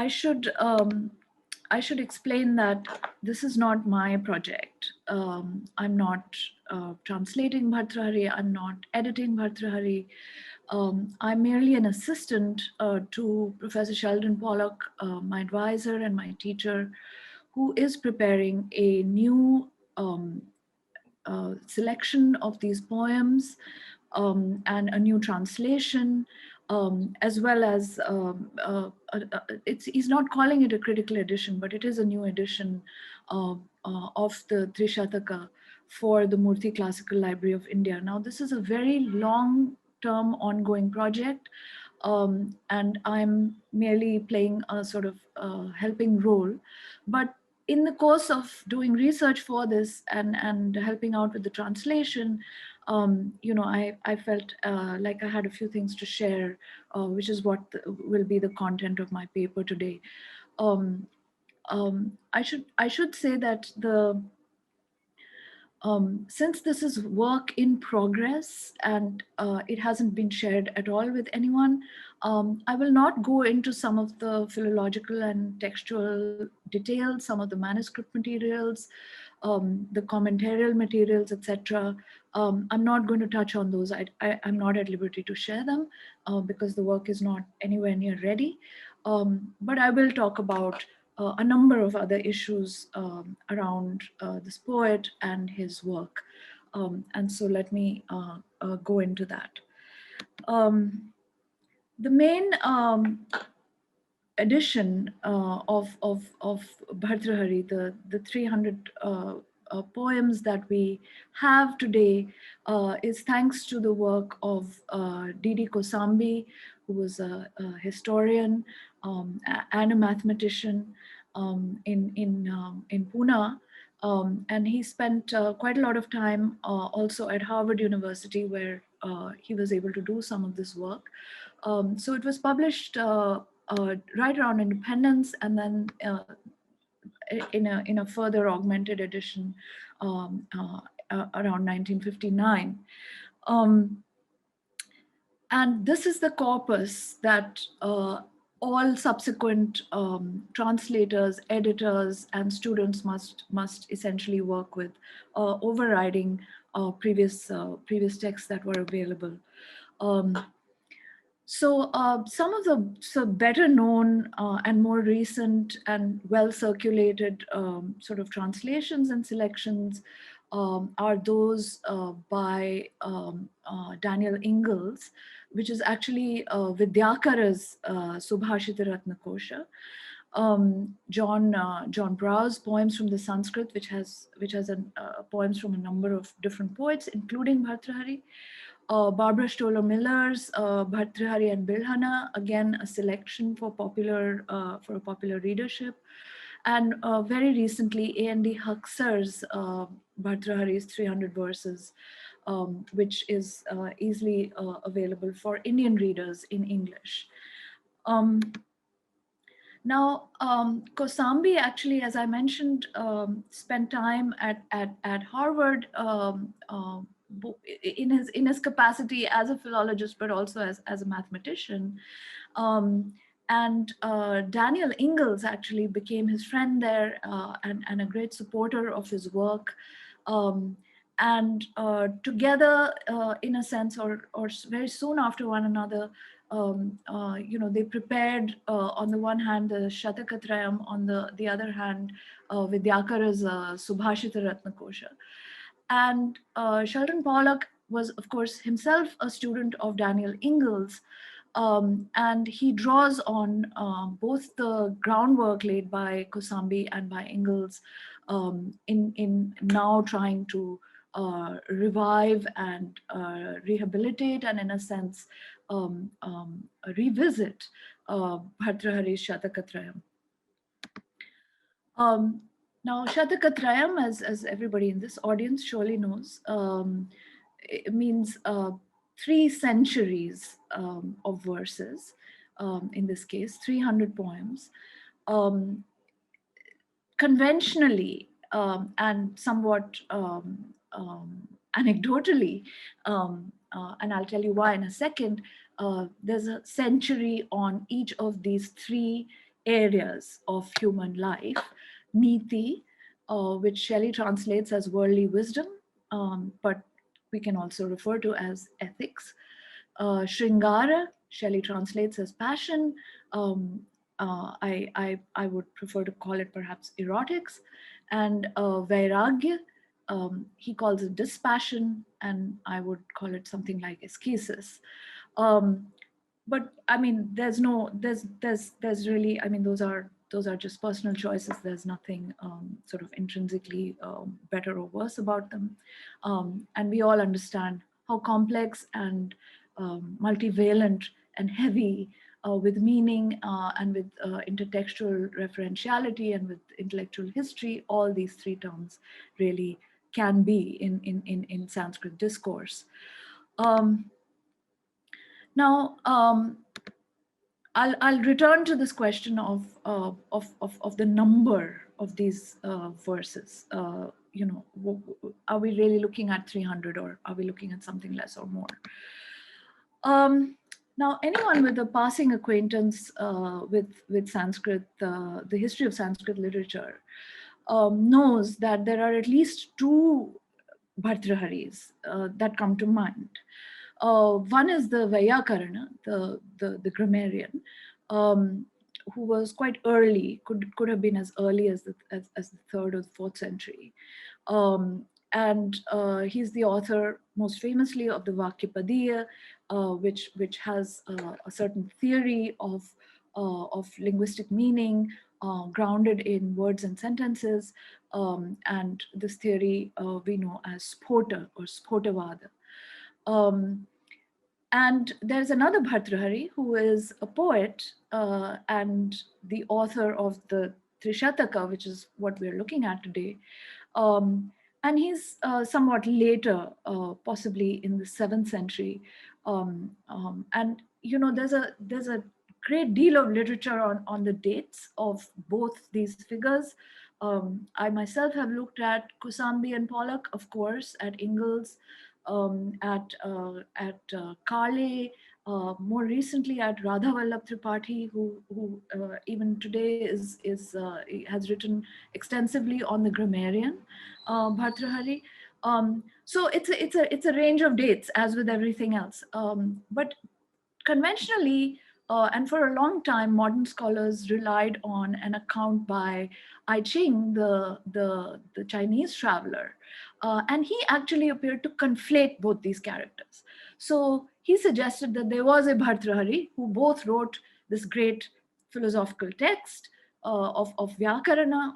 I should I should explain that this is not my project. I'm not translating Bhartṛhari. I'm not editing Bhartṛhari. I'm merely an assistant to Professor Sheldon Pollock, my advisor and my teacher, who is preparing a new selection of these poems and a new translation, as well as he's not calling it a critical edition, but it is a new edition of the Trishataka for the Murthy Classical Library of India. Now, this is a very long-term ongoing project, and I'm merely playing a sort of helping role. But in the course of doing research for this and helping out with the translation, I felt like I had a few things to share, which is what will be the content of my paper today. I should say that since this is work in progress and it hasn't been shared at all with anyone, I will not go into some of the philological and textual details, some of the manuscript materials, the commentarial materials, etc. I'm not going to touch on those. I'm not at liberty to share them because the work is not anywhere near ready. But I will talk about a number of other issues around this poet and his work. And so let me go into that. The main edition of Bhartṛhari, the 300 poems that we have today is thanks to the work of D.D. Kosambi, who was a historian and a mathematician in Pune. And he spent quite a lot of time also at Harvard University, where he was able to do some of this work. So it was published right around independence, and then in a further augmented edition around 1959. And this is the corpus that all subsequent translators, editors, and students must essentially work with, overriding previous texts that were available. So some of the better known and more recent and well circulated sort of translations and selections are those by Daniel Ingalls, which is actually Vidyakara's Subhashita Ratnakosha. John Brow's Poems from the Sanskrit, which has poems from a number of different poets, including Bhartṛhari. Barbara Stoller Miller's Bhartṛhari and Bilhana, again a selection for a popular readership, and very recently A.N.D. Huxer's Bhartṛhari's 300 verses, which is easily available for Indian readers in English. Now, Kosambi actually, as I mentioned, spent time at Harvard in his capacity as a philologist, but also as a mathematician. And Daniel Ingalls actually became his friend there and a great supporter of his work. And together, in a sense, or very soon after one another, they prepared on the one hand the Shatakatrayam, on the other hand Vidyakara's Subhashita Ratnakosha. And Sheldon Pollock was, of course, himself a student of Daniel Ingalls, and he draws on both the groundwork laid by Kosambi and by Ingalls in now trying to revive and rehabilitate and, in a sense, revisit Bhartṛhari's Shatakatrayam. Now, Shatakatrayam, as everybody in this audience surely knows, it means 3 centuries of verses, in this case, 300 poems. Conventionally and somewhat anecdotally, and I'll tell you why in a second, there's a century on each of these 3 areas of human life. Niti, which Shelley translates as worldly wisdom, but we can also refer to as ethics. Shringara, Shelley translates as passion. I would prefer to call it perhaps erotics. And Vairagya, he calls it dispassion, and I would call it something like ascesis. Um, but I mean, there's really, I mean, those are just personal choices. There's nothing sort of intrinsically better or worse about them, and we all understand how complex and multivalent and heavy with meaning and with intertextual referentiality and with intellectual history, all these three terms really can be in Sanskrit discourse. Now, I'll return to this question of the number of these verses. You know, are we really looking at 300, or are we looking at something less or more? Now, anyone with a passing acquaintance with Sanskrit, the history of Sanskrit literature, knows that there are at least two Bhartṛharis that come to mind. One is the Vaiyakarana, the grammarian, who was quite early, could have been as early as the 3rd or 4th century. And he's the author, most famously, of the Vakyapadiya, which has a certain theory of linguistic meaning grounded in words and sentences. And this theory we know as Spota or Spotavada. And there's another Bhartṛhari who is a poet and the author of the Trishataka, which is what we're looking at today. And he's somewhat later, possibly in the 7th century. And you know, there's a great deal of literature on the dates of both these figures. I myself have looked at Kusambi and Pollock, of course, at Ingalls, at Kale, more recently at Radha Vallabh Tripathi, who even today has written extensively on the grammarian Bhartṛhari. So it's a range of dates, as with everything else. But conventionally, and for a long time, modern scholars relied on an account by I Ching, the Chinese traveler. And he actually appeared to conflate both these characters. So he suggested that there was a Bhartṛhari who both wrote this great philosophical text of Vyakarana,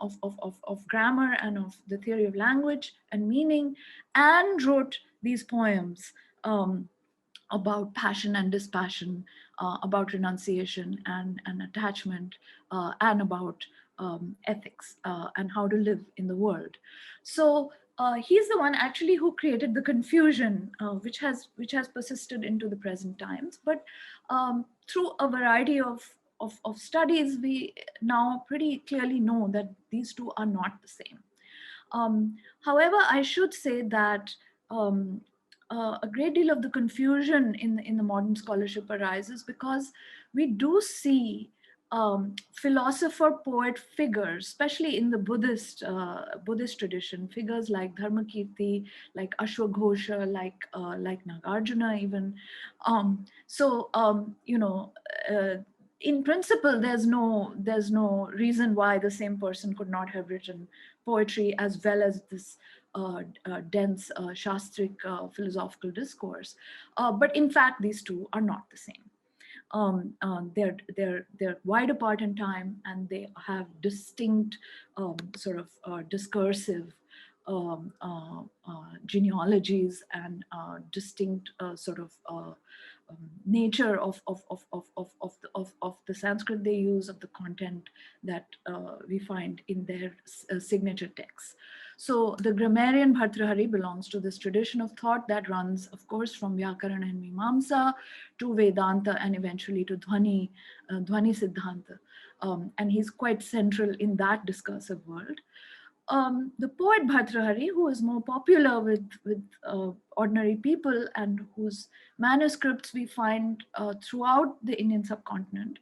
of grammar, and of the theory of language and meaning, and wrote these poems about passion and dispassion, about renunciation and attachment, and about ethics and how to live in the world. So he's the one actually who created the confusion, which has persisted into the present times. But through a variety of studies, we now pretty clearly know that these two are not the same. However, I should say that a great deal of the confusion in the modern scholarship arises because we do see philosopher poet figures, especially in the Buddhist tradition, figures like Dharmakirti, like Ashwaghosha, like Nagarjuna even. You know, in principle, there's no reason why the same person could not have written poetry as well as this dense shastric philosophical discourse. But in fact, these two are not the same. They're wide apart in time, and they have distinct sort of discursive genealogies and distinct sort of nature of the Sanskrit they use, of the content that we find in their signature texts. So the grammarian Bhartṛhari belongs to this tradition of thought that runs, of course, from Vyakarana and Mimamsa to Vedanta and eventually to Dhvani Siddhanta. And he's quite central in that discursive world. The poet Bhartṛhari, who is more popular with ordinary people and whose manuscripts we find throughout the Indian subcontinent,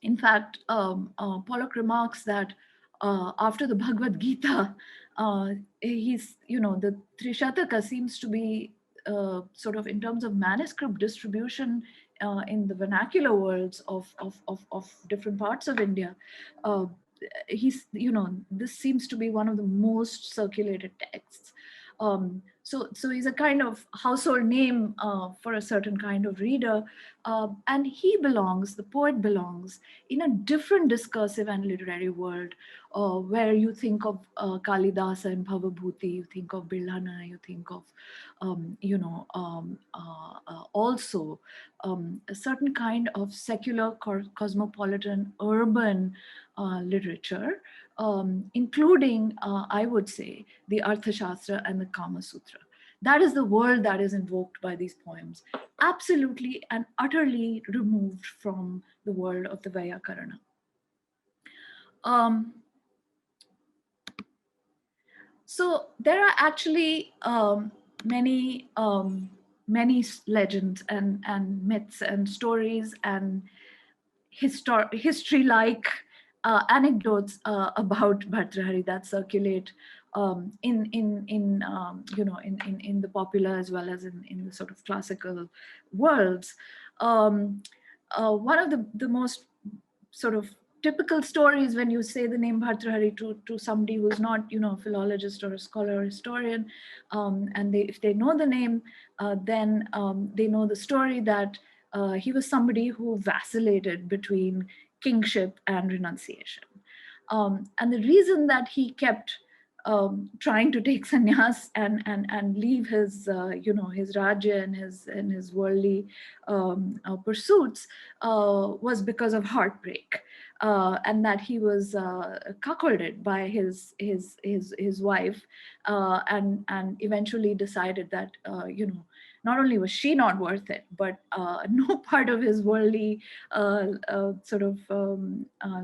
In fact, Pollock remarks that after the Bhagavad Gita, the Trishataka seems to be sort of in terms of manuscript distribution in the vernacular worlds of different parts of India. Uh, this seems to be one of the most circulated texts. So he's a kind of household name for a certain kind of reader, and the poet belongs in a different discursive and literary world, where you think of Kalidasa and Bhavabhuti, you think of Birlana, you think of also a certain kind of secular cosmopolitan urban literature, including, I would say, the Arthashastra and the Kama Sutra. That is the world that is invoked by these poems, absolutely and utterly removed from the world of the Vyakarana. So there are actually many legends and myths and stories and history-like anecdotes about Bhartrhari that circulate in the popular as well as in the sort of classical worlds. One of the most sort of typical stories when you say the name Bhartrhari to somebody who's not, a philologist or a scholar or historian, and if they know the name, then they know the story that he was somebody who vacillated between kingship and renunciation. And the reason that he kept trying to take sannyas and leave his his rajya and his worldly pursuits was because of heartbreak, and that he was cuckolded by his wife, and eventually decided that not only was she not worth it, but no part of his worldly sort of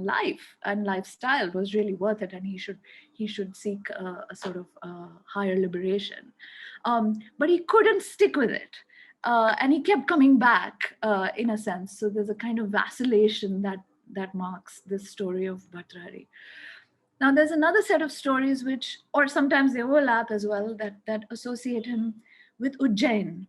life and lifestyle was really worth it, and he should seek a sort of higher liberation. But he couldn't stick with it. And he kept coming back in a sense. So there's a kind of vacillation that marks this story of Bhartrhari. Now there's another set of stories or sometimes they overlap as well, that associate him with Ujjain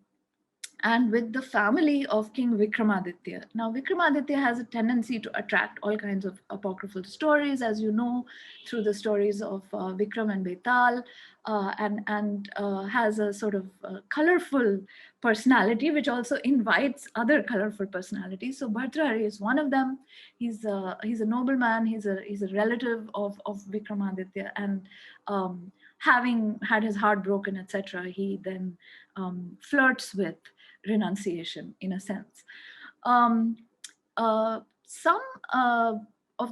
and with the family of King Vikramaditya. Now, Vikramaditya has a tendency to attract all kinds of apocryphal stories, as you know, through the stories of Vikram and Betal, and has a sort of colorful personality, which also invites other colorful personalities. So Bhartrhari is one of them. He's a nobleman. He's a relative of Vikramaditya, and having had his heart broken, etc., he then flirts with renunciation in a sense. Some of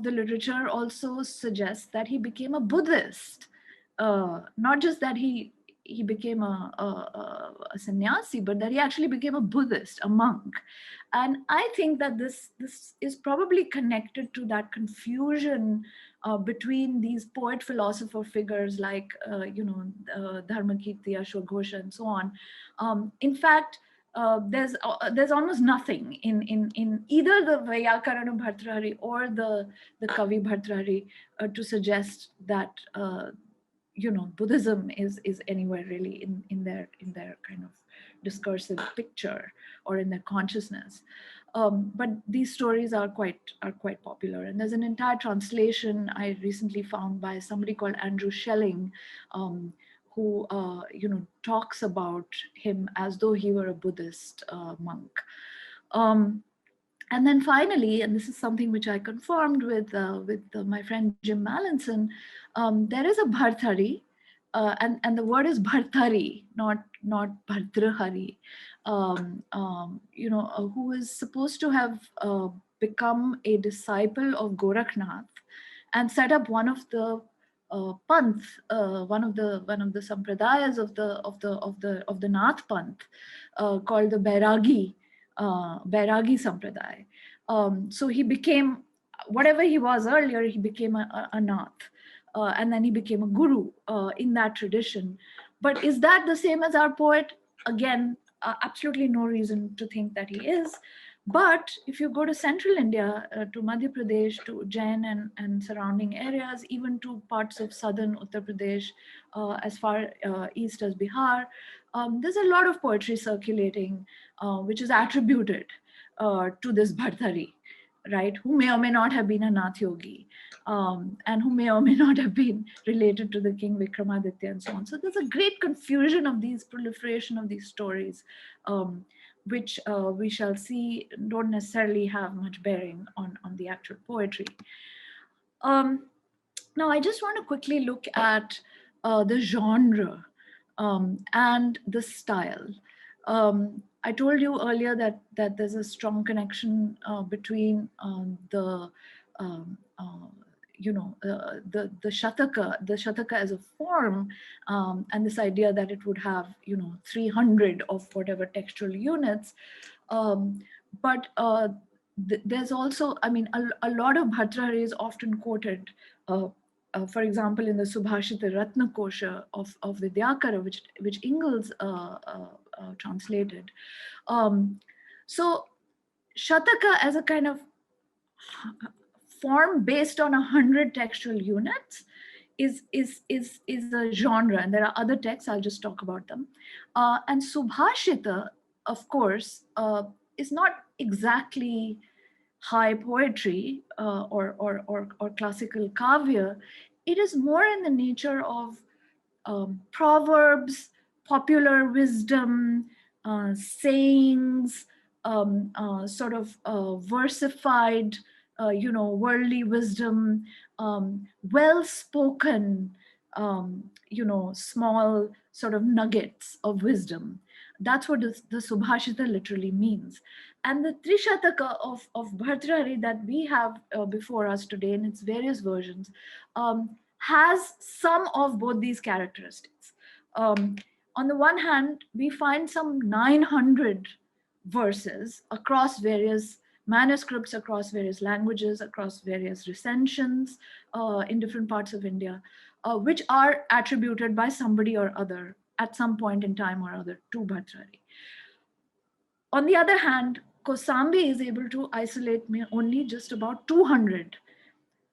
the literature also suggests that he became a Buddhist, not just that he became a sannyasi, but that he actually became a Buddhist, a monk. And I think that this is probably connected to that confusion between these poet philosopher figures like Dharmakirti, Ashwaghosa, and so on. In fact, there's almost nothing in either the Vyakarana Bhartrhari or the Kavi Bhartrhari to suggest that Buddhism is anywhere really in their kind of discursive picture or in their consciousness. But these stories are quite popular, and there's an entire translation I recently found by somebody called Andrew Schelling, who talks about him as though he were a Buddhist monk. And then finally, and this is something which I confirmed with my friend Jim Mallinson, there is a Bhartṛhari, and the word is Bhartṛhari, not Bhartṛhari, who is supposed to have become a disciple of Gorakhnath and set up one of the panth, one of the sampradayas of the Nath Panth, called the Bairagi Sampradaya. So he became, whatever he was earlier, he became a Nath. And then he became a guru in that tradition. But is that the same as our poet? Again, absolutely no reason to think that he is. But if you go to central India, to Madhya Pradesh, to Jain and surrounding areas, even to parts of southern Uttar Pradesh, as far east as Bihar, there's a lot of poetry circulating, which is attributed to this Bhartṛhari, right? Who may or may not have been a Nath Yogi, and who may or may not have been related to the king Vikramaditya and so on. So there's a great confusion of these, proliferation of these stories, which we shall see don't necessarily have much bearing on the actual poetry. Now, I just want to quickly look at the genre and the style. I told you earlier that there's a strong connection between the the shataka as a form, and this idea that it would have 300 of whatever textual units, but there's also, I mean, a lot of Bhartrhari is often quoted, for example, in the Subhashita Ratna Kosha of Vidyakara, which Ingalls translated. So Shataka as a kind of form based on 100 textual units is a genre, and there are other texts, I'll just talk about them. And Subhashita, of course, is not exactly high poetry or classical kavya. It is more in the nature of proverbs, popular wisdom, sayings, sort of versified, worldly wisdom, well-spoken, small sort of nuggets of wisdom. That's what the Subhashita literally means. And the Trishataka of Bhartrhari that we have before us today in its various versions has some of both these characteristics. On the one hand, we find some 900 verses across various manuscripts, across various languages, across various recensions in different parts of India, which are attributed by somebody or other at some point in time or other to Bhartrhari. On the other hand, Kosambi is able to isolate me only just about 200.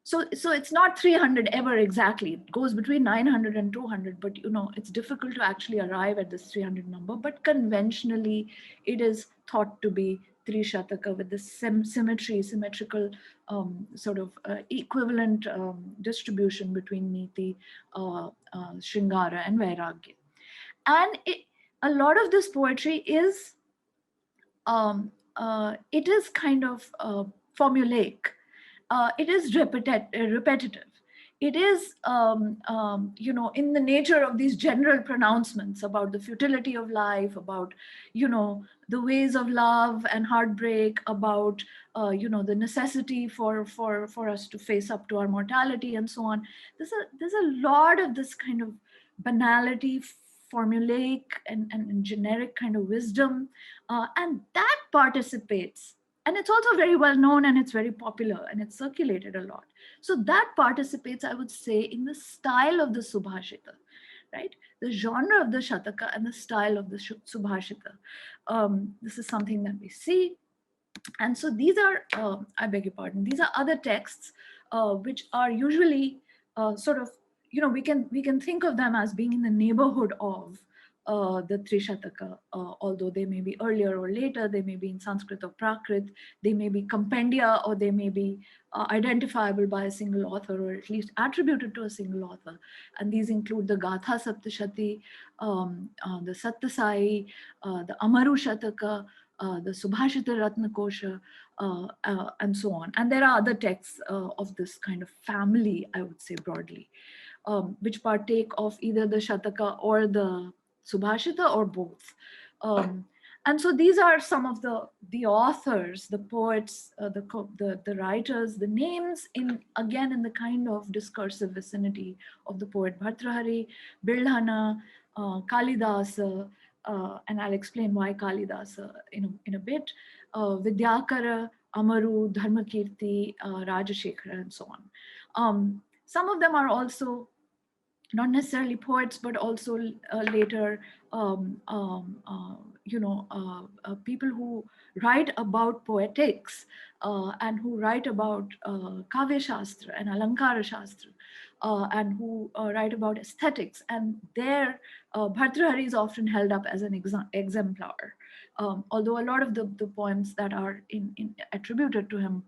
So it's not 300 ever exactly. It goes between 900 and 200, but it's difficult to actually arrive at this 300 number. But conventionally, it is thought to be Trishataka with the symmetrical sort of equivalent distribution between Niti, Shringara, and Vairagya. And a lot of this poetry is it is kind of formulaic. It is repetitive. It is, in the nature of these general pronouncements about the futility of life, about, the ways of love and heartbreak, about, the necessity for us to face up to our mortality and so on. There's a lot of this kind of banality, formulaic and generic kind of wisdom, and that participates. And it's also very well known, and it's very popular, and it's circulated a lot. So that participates, I would say, in the style of the Subhashita, right? The genre of the Shataka and the style of the Subhashita. This is something that we see. And so these are, I beg your pardon, these are other texts which are usually sort of, we can think of them as being in the neighborhood of the Trishataka, although they may be earlier or later, they may be in Sanskrit or Prakrit, they may be compendia, or they may be identifiable by a single author, or at least attributed to a single author. And these include the Gatha Saptashati, the Sattasai, the Amaru Shataka, the Subhashita Ratna Kosha, and so on. And there are other texts of this kind of family, I would say broadly, which partake of either the Shataka or the Subhashita or both. And so these are some of the authors, the poets, the writers, the names again in the kind of discursive vicinity of the poet Bhartṛhari, Bildhana, Kalidasa, and I'll explain why Kalidasa in a bit, Vidyakara, Amaru, Dharmakirti, Rajashekhara, and so on. Some of them are also not necessarily poets, but also later people who write about poetics and who write about Kavya Shastra and Alankara Shastra and who write about aesthetics. And there, Bhartrhari is often held up as an exemplar. Although a lot of the poems that are attributed to him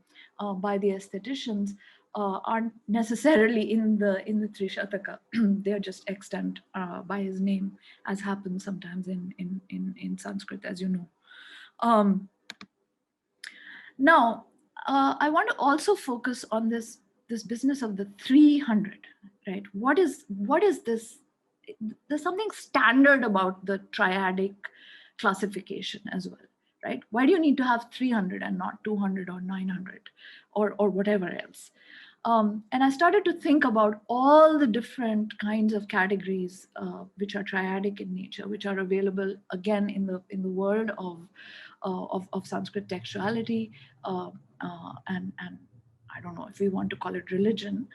by the aestheticians aren't necessarily in the Trishataka. They're just extant by his name, as happens sometimes in Sanskrit, as you know. Now, I want to also focus on this business of the 300, right? What is this? There's something standard about the triadic classification as well, right? Why do you need to have 300 and not 200 or 900 or whatever else? And I started to think about all the different kinds of categories which are triadic in nature, which are available again in the world of Sanskrit textuality, and I don't know if we want to call it religion,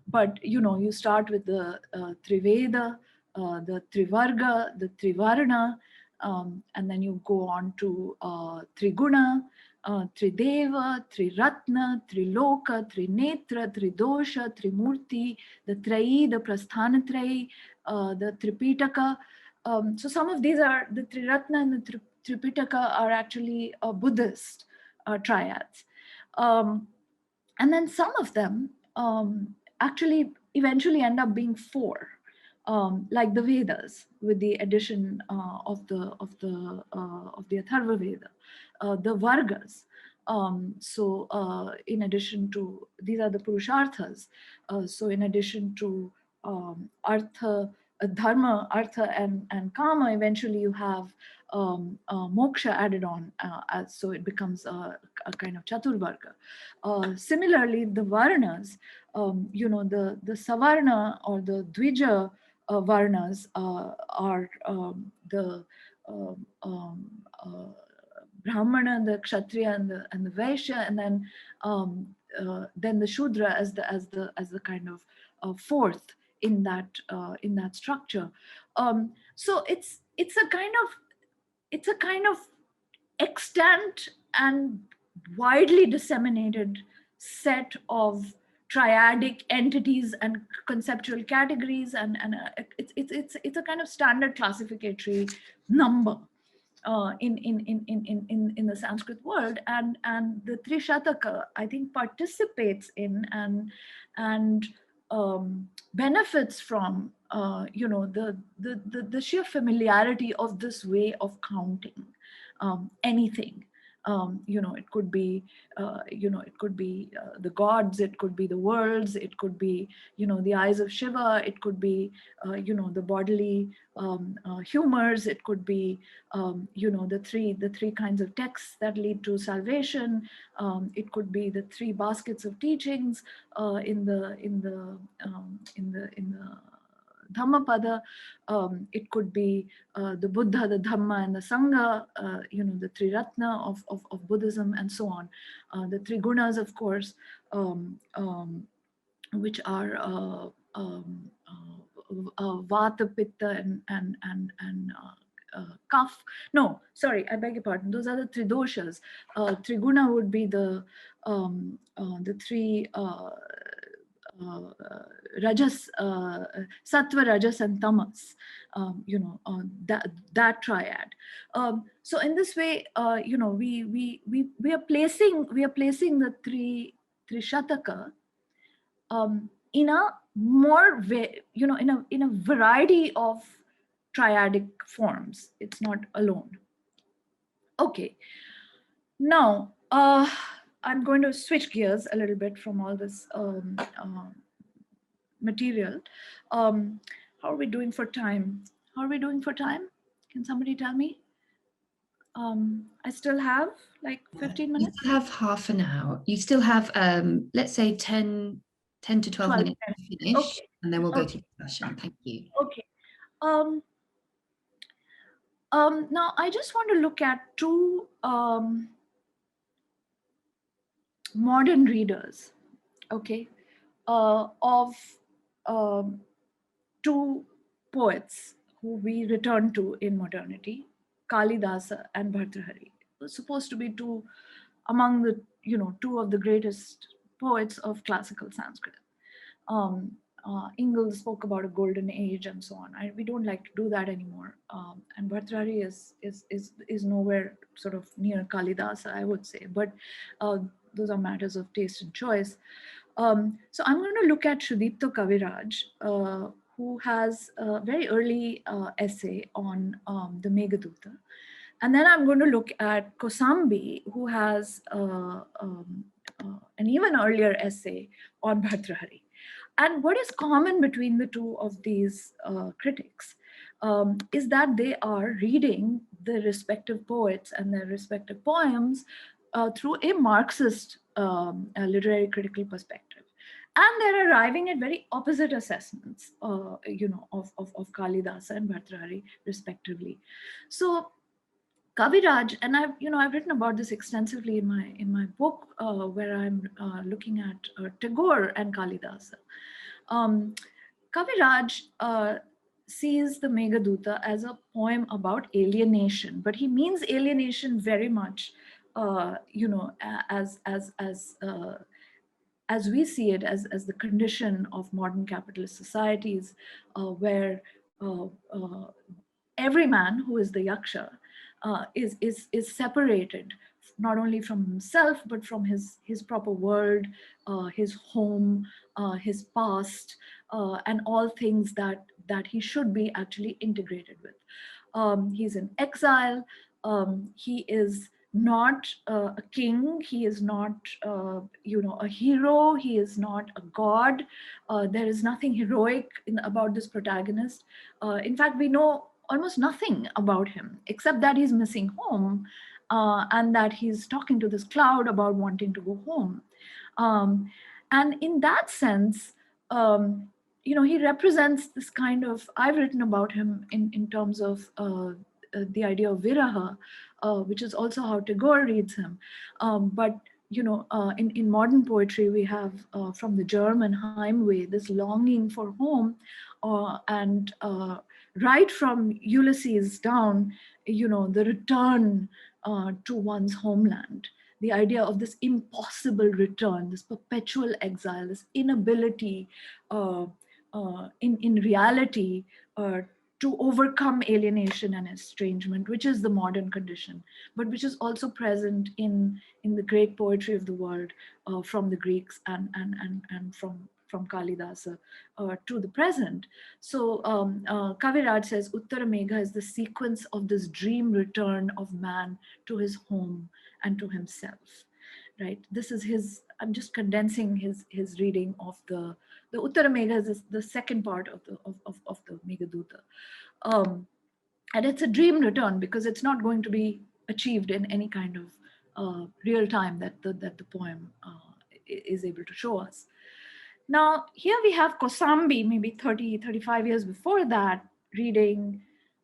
but you start with the Triveda, the Trivarga, the Trivarna, and then you go on to Triguna, Trideva, Triratna, Triloka, Trinetra, Tridosha, Trimurti, the Trayi, the Prasthanatrayi, the Tripitaka. So some of these are, the Triratna and the Tripitaka are actually Buddhist triads. And then some of them actually eventually end up being four. Like the Vedas, with the addition of the Atharva Veda, the Vargas. In addition to, these are the Purusharthas. So in addition to Artha, Dharma, Artha, and Kama, eventually you have Moksha added on, so it becomes a kind of Chaturvarga. Similarly, the Varnas, the Savarna or the Dvija Varnas are the Brahmana, the Kshatriya, and the Vaishya, and then the Shudra as the kind of fourth in that structure. So it's a kind of extant and widely disseminated set of triadic entities and conceptual categories, and it's a kind of standard classificatory number in the Sanskrit world, and the Trishataka, I think, participates in and benefits from the sheer familiarity of this way of counting anything. It could be the gods, it could be the worlds, it could be the eyes of Shiva, it could be the bodily humors, it could be the three kinds of texts that lead to salvation, it could be the three baskets of teachings in the Dhammapada, it could be the Buddha, the Dhamma, and the Sangha, the Triratna of Buddhism, and so on. The Trigunas, of course, which are Vata, Pitta, and Kaph. No, sorry, I beg your pardon. Those are the Tridoshas. Triguna would be the three Rajas, Sattva, Rajas, and Tamas. That triad. So in this way, we are placing the Trishataka in a more in a variety of triadic forms. It's not alone. Okay. Now I'm going to switch gears a little bit from all this material. How are we doing for time? Can somebody tell me? I still have like 15 minutes. You still have half an hour. You still have, let's say 10 to 12 minutes to finish, okay. And then we'll go to discussion. Thank you. Okay. Now I just want to look at two modern readers, okay, of two poets who we return to in modernity, Kalidasa and Bhartrhari, were supposed to be two among the, two of the greatest poets of classical Sanskrit. um, Ingalls spoke about a golden age and so on. We don't like to do that anymore. And Bhartrhari is nowhere sort of near Kalidasa, I would say. But those are matters of taste and choice. So I'm going to look at Sudipto Kaviraj, who has a very early essay on the Meghaduta. And then I'm going to look at Kosambi, who has an even earlier essay on Bhartrhari. And what is common between the two of these critics is that they are reading the respective poets and their respective poems through a Marxist literary critical perspective. And they're arriving at very opposite assessments, of Kalidasa and Bhartrhari, respectively. So Kaviraj, and I've written about this extensively in my book, where I'm looking at Tagore and Kalidasa. Kaviraj sees the Meghaduta as a poem about alienation, but he means alienation very much, as we see it, as the condition of modern capitalist societies, where every man who is the yaksha is separated not only from himself but from his proper world, his home, his past, and all things that he should be actually integrated with. He's in exile. He is not a king. He is not, a hero. He is not a god. There is nothing heroic about this protagonist. In fact, we know almost nothing about him except that he's missing home, and that he's talking to this cloud about wanting to go home. And in that sense, he represents this kind of, I've written about him in terms of the idea of viraha, which is also how Tagore reads him. But in modern poetry, we have from the German Heimweh, this longing for home, and right from Ulysses down, the return to one's homeland, the idea of this impossible return, this perpetual exile, this inability in reality to overcome alienation and estrangement, which is the modern condition, but which is also present in the great poetry of the world, from the Greeks and from Kalidasa to the present. So Kaviraj says, Uttara Megha is the sequence of this dream return of man to his home and to himself. Right. This is his. I'm just condensing his reading of the Uttara Megha is the second part of the Meghaduta, and it's a dream return because it's not going to be achieved in any kind of real time that the poem is able to show us. Now here we have Kosambi, maybe 35 years before that, reading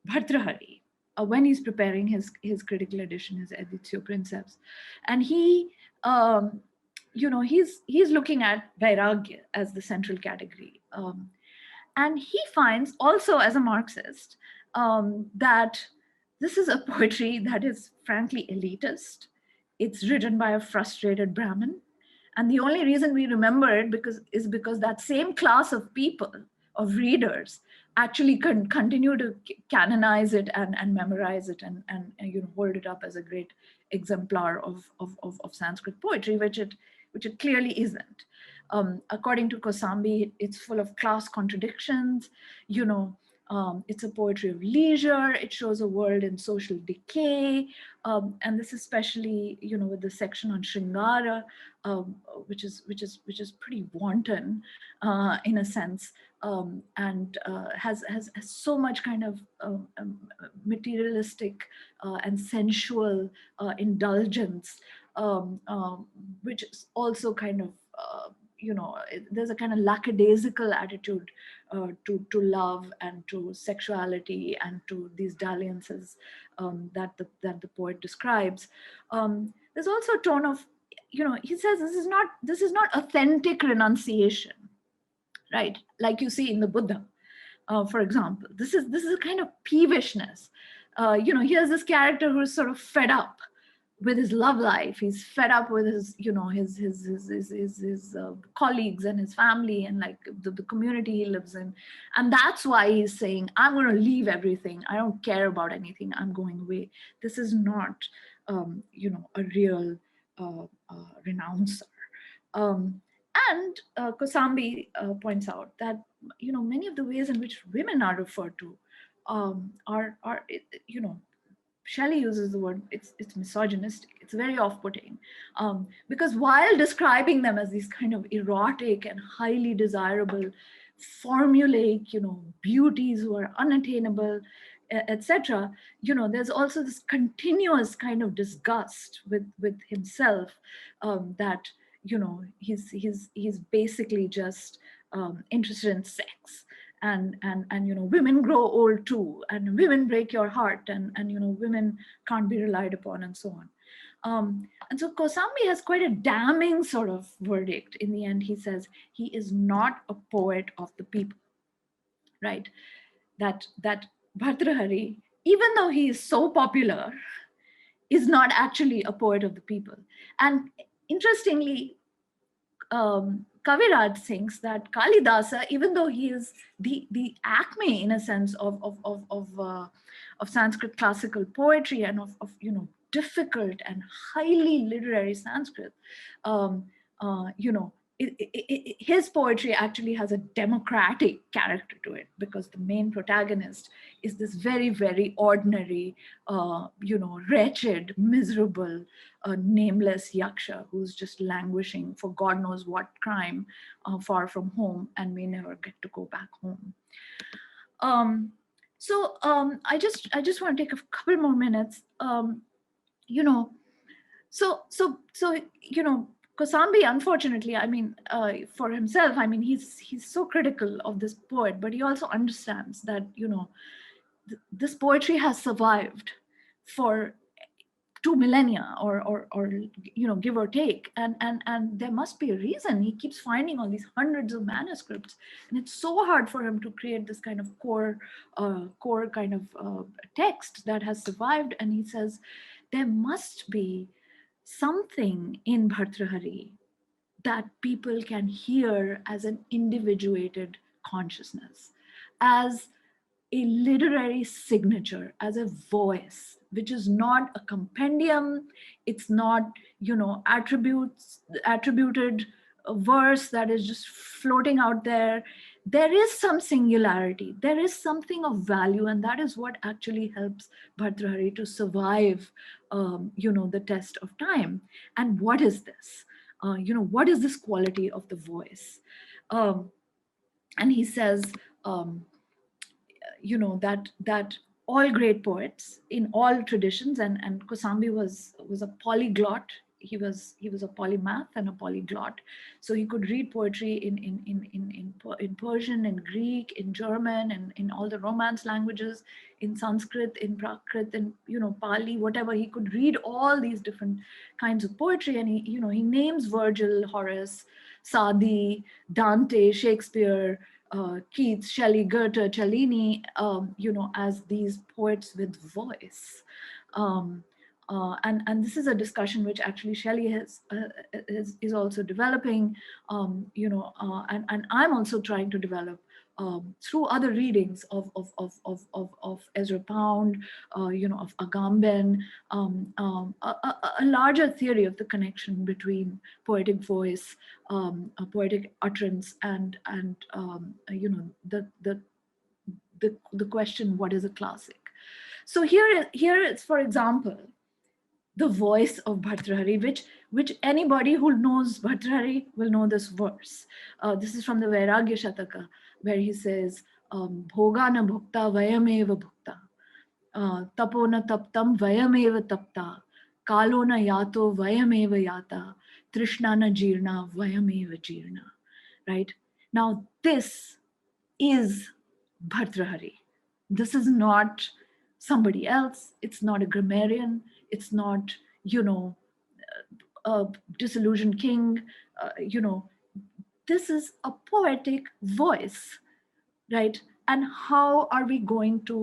Bhartṛhari when he's preparing his critical edition, his Editio Princeps, and he he's looking at Vairagya as the central category, and he finds also as a Marxist that this is a poetry that is frankly elitist. It's written by a frustrated Brahmin, and the only reason we remember it is because that same class of people, of readers, actually continue to canonize it and memorize it and hold it up as a great exemplar of Sanskrit poetry, which it clearly isn't. According to Kosambi, it's full of class contradictions. It's a poetry of leisure. It shows a world in social decay, and this especially, with the section on Shringara, which is pretty wanton in a sense, and has so much kind of materialistic and sensual indulgence, which is also kind of there's a kind of lackadaisical attitude to love and to sexuality and to these dalliances that the poet describes. There's also a tone of, he says this is not authentic renunciation, right? Like you see in the Buddha. For example, this is a kind of peevishness. Here's this character who's sort of fed up with his love life. He's fed up with his, his colleagues and his family and like the community he lives in, and that's why he's saying, "I'm going to leave everything. I don't care about anything. I'm going away." This is not, a real renouncer. Um, and Kosambi points out that many of the ways in which women are referred to are Shelley uses the word, it's misogynistic. It's very off-putting, because while describing them as these kind of erotic and highly desirable, formulaic, beauties who are unattainable, etc. There's also this continuous kind of disgust with himself, that he's basically just interested in sex, and women grow old too, and women break your heart, and women can't be relied upon, and so on. And so Kosambi has quite a damning sort of verdict. In the end, he says he is not a poet of the people, right? That Bhartrhari, even though he is so popular, is not actually a poet of the people. And interestingly, Kaviraj thinks that Kalidasa, even though he is the acme in a sense of Sanskrit classical poetry and of difficult and highly literary Sanskrit, um, you know, his poetry actually has a democratic character to it, because the main protagonist is this very, very ordinary, wretched, miserable, nameless yaksha who's just languishing for God knows what crime, far from home, and may never get to go back home. I just want to take a couple more minutes. Kosambi, unfortunately, I mean, for himself, I mean, he's so critical of this poet, but he also understands that this poetry has survived for 2 millennia, or give or take, and there must be a reason. He keeps finding all these hundreds of manuscripts, and it's so hard for him to create this kind of core kind of text that has survived. And he says there must be something in Bhartrhari that people can hear as an individuated consciousness, as a literary signature, as a voice, which is not a compendium. It's not, attributed verse that is just floating out there. There is some singularity. There is something of value, and that is what actually helps Bhartrhari to survive, the test of time. And what is this? What is this quality of the voice? And he says, that all great poets in all traditions, and Kosambi was a polyglot. He was a polymath and a polyglot, so he could read poetry in Persian, in Greek, in German, and in all the Romance languages, in Sanskrit, in Prakrit, and Pali, whatever. He could read all these different kinds of poetry, and he names Virgil, Horace, Sadi, Dante, Shakespeare, Keats, Shelley, Goethe, Cellini, as these poets with voice. And this is a discussion which actually Shelley is also developing, and I'm also trying to develop through other readings of Ezra Pound, of Agamben, a larger theory of the connection between poetic voice, a poetic utterance, and the question, what is a classic? So here it's, for example, the voice of Bhartrhari, which anybody who knows Bhartrhari will know this verse. This is from the Vairagya Shataka, where he says, Bhoga na bhukta vayameva bhukta, tapo na taptam vayameva tapta, kalo na yato vayameva yata, trishna na jirna vayameva jirna. Right? Now this is Bhartrhari. This is not somebody else. It's not a grammarian. It's not, a disillusioned king. This is a poetic voice, right? and how are we going to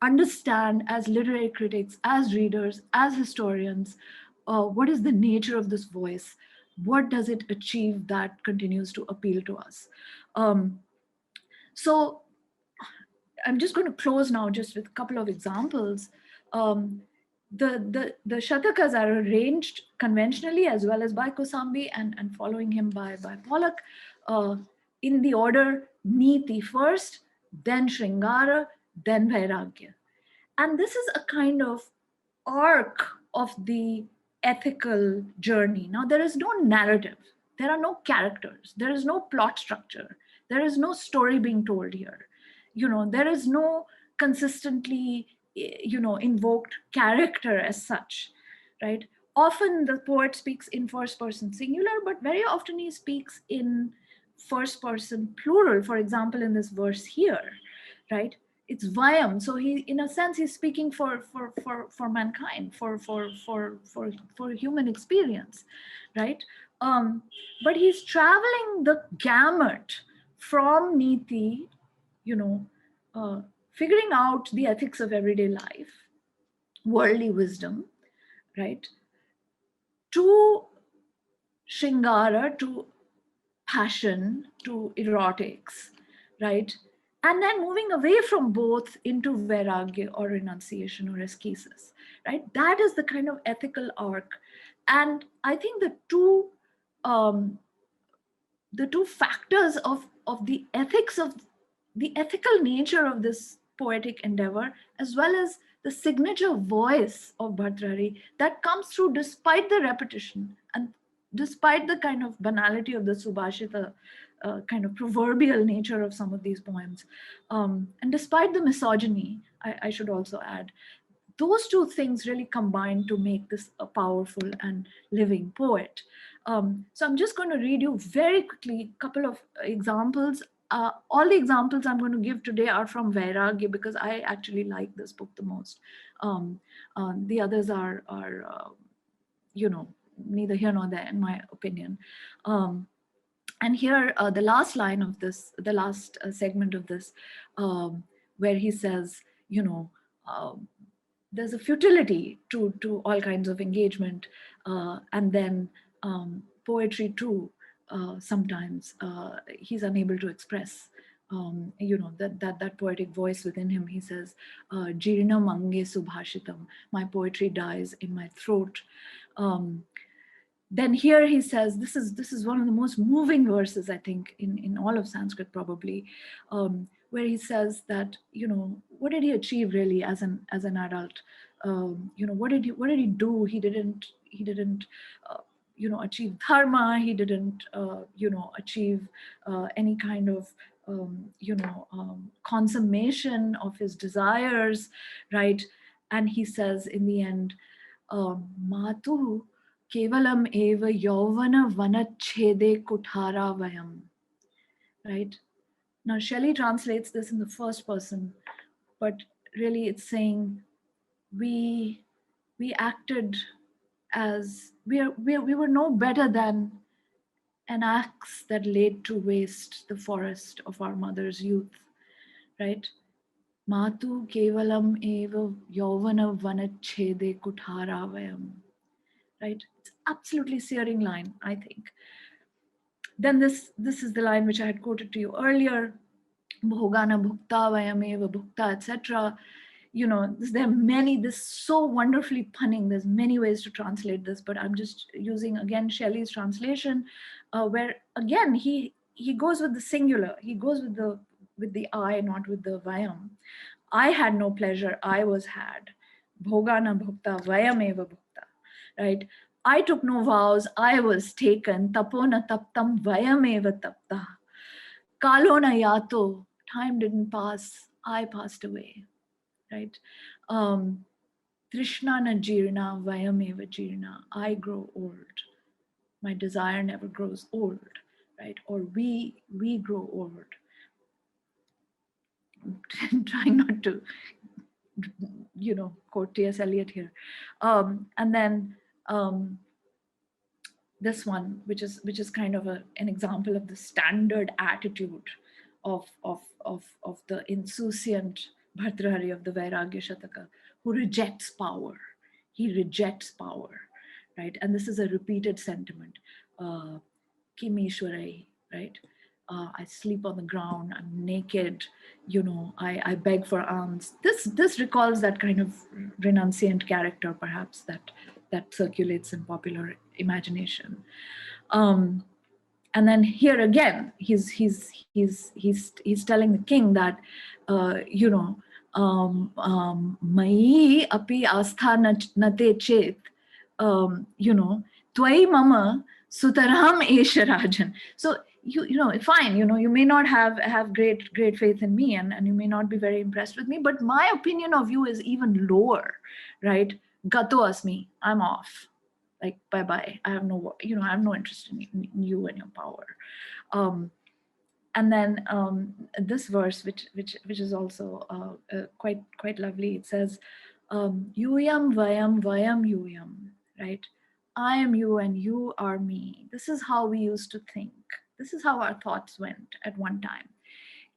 understand as literary critics, as readers, as historians, what is the nature of this voice? What does it achieve that continues to appeal to us? So I'm just going to close now just with a couple of examples. The Shatakas are arranged conventionally as well as by Kosambi and following him by Pollock in the order Niti first, then Shringara, then Vairagya. And this is a kind of arc of the ethical journey. Now, there is no narrative, there are no characters, there is no plot structure, there is no story being told here. There is no consistently, invoked character as such, right? Often the poet speaks in first person singular, but very often he speaks in first person plural. For example, in this verse here, right? It's Vayam. So he, in a sense, he's speaking for mankind, for human experience, right? But he's traveling the gamut from Niti, you know, figuring out the ethics of everyday life, worldly wisdom, right, to Shingara, to passion, to erotics, right? And then moving away from both into Vairagya or renunciation or ascesis, right? That is the kind of ethical arc. And I think um, the two factors of the ethics of the ethical nature of this poetic endeavor, as well as the signature voice of Bhartṛhari that comes through despite the repetition and despite the kind of banality of the Subhashita, kind of proverbial nature of some of these poems, and despite the misogyny, I should also add, those two things really combine to make this a powerful and living poet. So I'm just going to read you very quickly a couple of examples. All the examples I'm going to give today are from Vairagya because I actually like this book the most. The others are neither here nor there in my opinion. And here, the last line of this, the last segment of this, where he says, there's a futility to all kinds of engagement, and then poetry too. Sometimes he's unable to express, that poetic voice within him. He says, "Jirna mange subhashitam." My poetry dies in my throat. Then here he says, this is one of the most moving verses I think in all of Sanskrit probably, where he says that what did he achieve really as an adult? What did he do? He didn't achieve dharma. He didn't achieve any kind of consummation of his desires, right? And he says in the end, Matu Kevalam eva yauvana vanachede kuthara vayam. Right? Now Shelley translates this in the first person, but really it's saying we acted as we were no better than an axe that laid to waste the forest of our mother's youth. Right? Matu kevalam eva yauvana vanachede kuthara vayam. Right? It's absolutely searing line, I think. Then this is the line which I had quoted to you earlier, Bhogana bhukta vayameva bhukta, etc. There are many, this so wonderfully punning, there's many ways to translate this, but I'm just using again Shelley's translation, where again he goes with the singular, he goes with the I, not with the vayam. I had no pleasure, I was had. Bhogana bhukta vayameva bhukta. Right? I took no vows, I was taken. Tapona taptam vayameva tapta. Kalona yato, time didn't pass, I passed away. Right? Trishna na jirna vayameva jirna. I grow old. My desire never grows old. Right? Or we grow old. I'm trying not to quote T.S. Eliot here. And then this one, which is kind of an example of the standard attitude of the insouciant Bhartrhari of the Vairagya Shataka, who rejects power. He rejects power, right? And this is a repeated sentiment. Kim Ishwarai, right? I sleep on the ground, I'm naked, I beg for alms. This recalls that kind of renunciant character, perhaps, that circulates in popular imagination. And then here again, he's telling the king that, Mai api astha nate chet, Twai mama sutaram esha rajan. So fine, you may not have great faith in me, and you may not be very impressed with me, but my opinion of you is even lower, right? Gato asmi, I'm off. Like, bye bye. I have no interest in you and your power. And then this verse, which is also quite lovely. It says, "Yuyam vayam vayam yuyam," right? I am you and you are me. This is how we used to think. This is how our thoughts went at one time.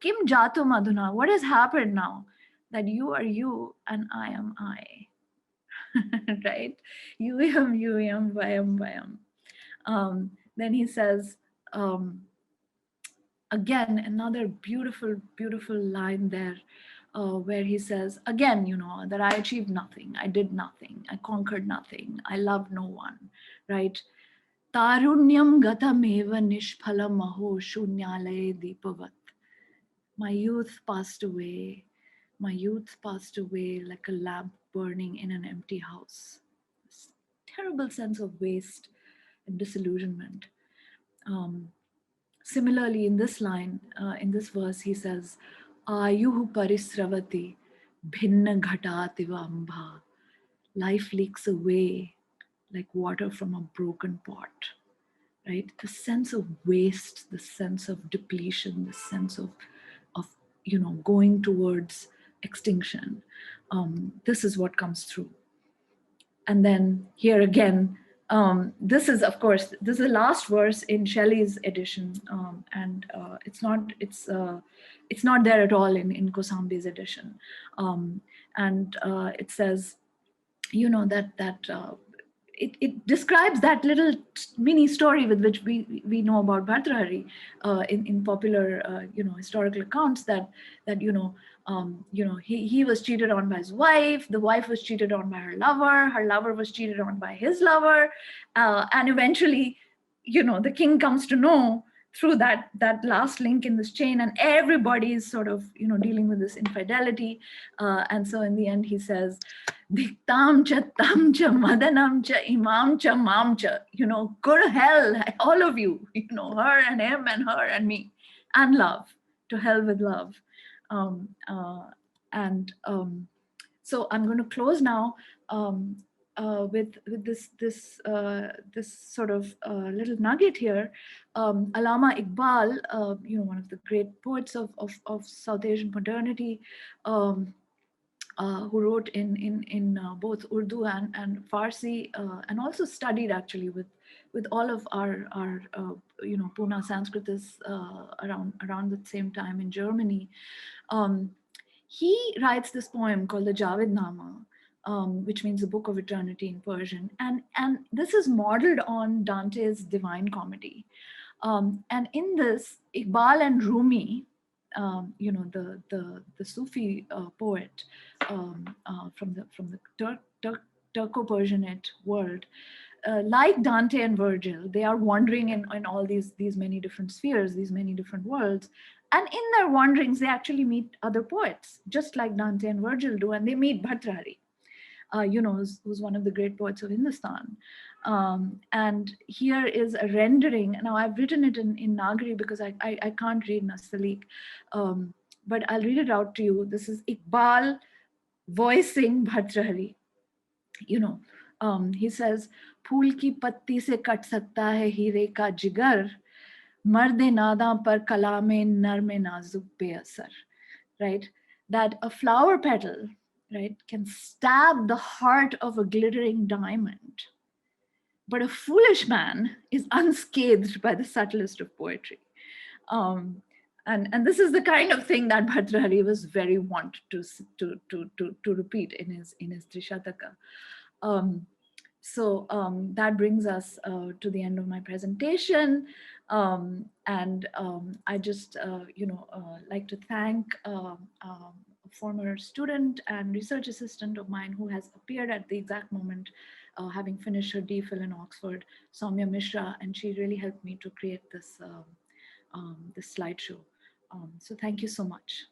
Kim jatu madhuna. What has happened now? That you are you and I am I. Right? Yuyam vayam vayam. Then he says, again, another beautiful line there, where he says, again, that I achieved nothing, I did nothing, I conquered nothing, I loved no one, right? Tarunyam gatameva nishphalam aho shunyalaye deepavat. My youth passed away. My youth passed away like a lamp burning in an empty house. This terrible sense of waste and disillusionment. Similarly, in this line, in this verse, he says, Ayuhu parisravati bhinna ghatativa ambha. Life leaks away like water from a broken pot, right? The sense of waste, the sense of depletion, the sense of going towards extinction. This is what comes through. And then here again, this is, of course, this is the last verse in Shelley's edition, and it's not there at all in Kosambi's edition. And it says, that it describes that little mini story with which we know about Bhartṛhari in popular historical accounts, that he was cheated on by his wife, the wife was cheated on by her lover was cheated on by his lover, and eventually the king comes to know through that last link in this chain, and everybody is sort of dealing with this infidelity, and so in the end he says, Diktam cha tam cha madanam cha imam cha mam cha, go to hell, all of you, her and him and her and me, and love, to hell with love. So I'm going to close now with this sort of little nugget here. Allama Iqbal, one of the great poets of South Asian modernity, who wrote in both Urdu and Farsi, and also studied actually with all of our Pune Sanskritists around the same time in Germany. He writes this poem called the Javednama, which means the Book of Eternity in Persian, and this is modeled on Dante's Divine Comedy. And in this, Iqbal and Rumi, the Sufi poet from the Turco-Persianate world, like Dante and Virgil, they are wandering in all these many different spheres, these many different worlds. And in their wanderings, they actually meet other poets, just like Dante and Virgil do, and they meet Bhartṛhari, who's one of the great poets of Hindustan. And here is a rendering. Now, I've written it in Nagari because I can't read Nastaliq, but I'll read it out to you. This is Iqbal voicing Bhartṛhari. He says, "Phool ki patti se kat sakta hai heere ka jigar, marde nada par kalame narme nazuk pe asar." Right? That a flower petal, right, can stab the heart of a glittering diamond, but a foolish man is unscathed by the subtlest of poetry. And this is the kind of thing that Bhartrhari was very wont to repeat in his Trishataka. That brings us to the end of my presentation. I just, like to thank a former student and research assistant of mine who has appeared at the exact moment, having finished her DPhil in Oxford, Soumya Mishra, and she really helped me to create this slideshow. So thank you so much.